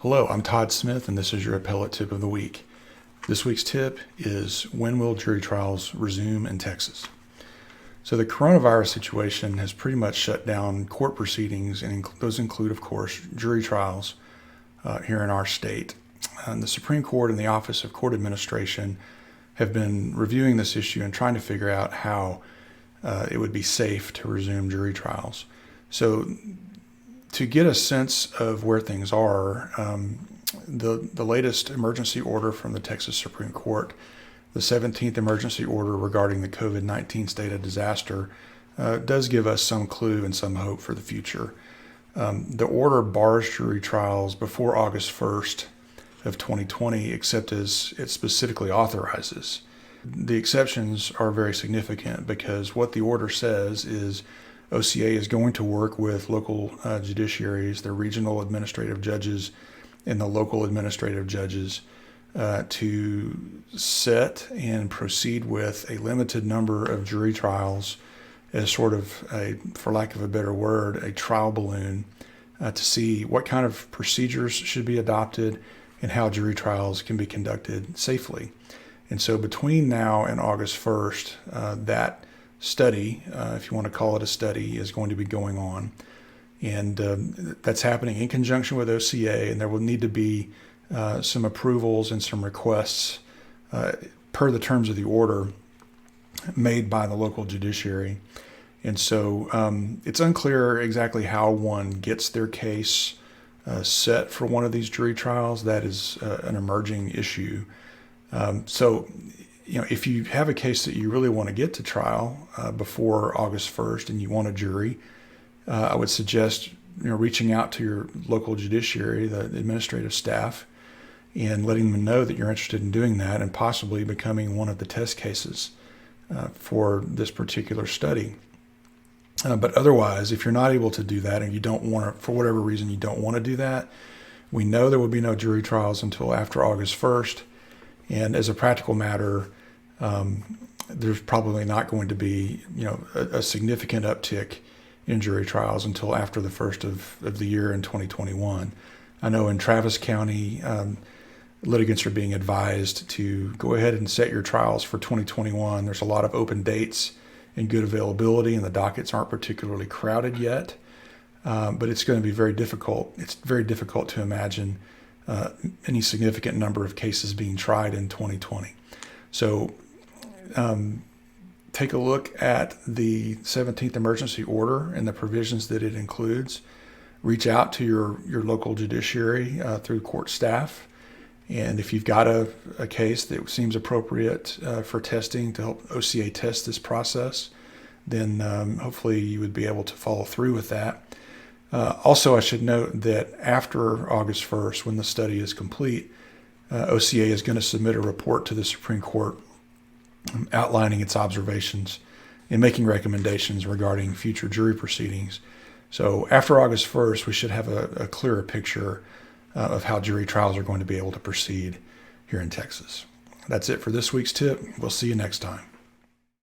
Hello, I'm Todd Smith, and this is your Appellate Tip of the Week. This week's tip is, when will jury trials resume in Texas? So the coronavirus situation has pretty much shut down court proceedings, and those include, of course, jury trials here in our state. The Supreme Court and the Office of Court Administration have been reviewing this issue and trying to figure out how it would be safe to resume jury trials. So to get a sense of where things are, the latest emergency order from the Texas Supreme Court, the 17th emergency order regarding the COVID-19 state of disaster, does give us some clue and some hope for the future. The order bars jury trials before August 1st of 2020, except as it specifically authorizes. The exceptions are very significant because what the order says is OCA is going to work with local judiciaries, the regional administrative judges and the local administrative judges to set and proceed with a limited number of jury trials as sort of for lack of a better word, a trial balloon to see what kind of procedures should be adopted and how jury trials can be conducted safely. And so between now and August 1st, that study, if you want to call it a study, is going to be going on. And that's happening in conjunction with OCA, and there will need to be some approvals and some requests per the terms of the order made by the local judiciary. And so it's unclear exactly how one gets their case set for one of these jury trials. That is an emerging issue. So if you have a case that you really want to get to trial before August 1st and you want a jury, I would suggest reaching out to your local judiciary, the administrative staff, and letting them know that you're interested in doing that and possibly becoming one of the test cases for this particular study. But otherwise, if you're not able to do that and you don't want to, for whatever reason you don't want to do that, we know there will be no jury trials until after August 1st. And as a practical matter, there's probably not going to be, a significant uptick in jury trials until after the first of the year in 2021. I know in Travis County, litigants are being advised to go ahead and set your trials for 2021. There's a lot of open dates and good availability, and the dockets aren't particularly crowded yet. But it's going to be very difficult. It's very difficult to imagine any significant number of cases being tried in 2020. So take a look at the 17th emergency order and the provisions that it includes. Reach out to your local judiciary through court staff. And if you've got a case that seems appropriate for testing to help OCA test this process, then hopefully you would be able to follow through with that. Also, I should note that after August 1st, when the study is complete, OCA is going to submit a report to the Supreme Court outlining its observations and making recommendations regarding future jury proceedings. So after August 1st, we should have a clearer picture of how jury trials are going to be able to proceed here in Texas. That's it for this week's tip. We'll see you next time.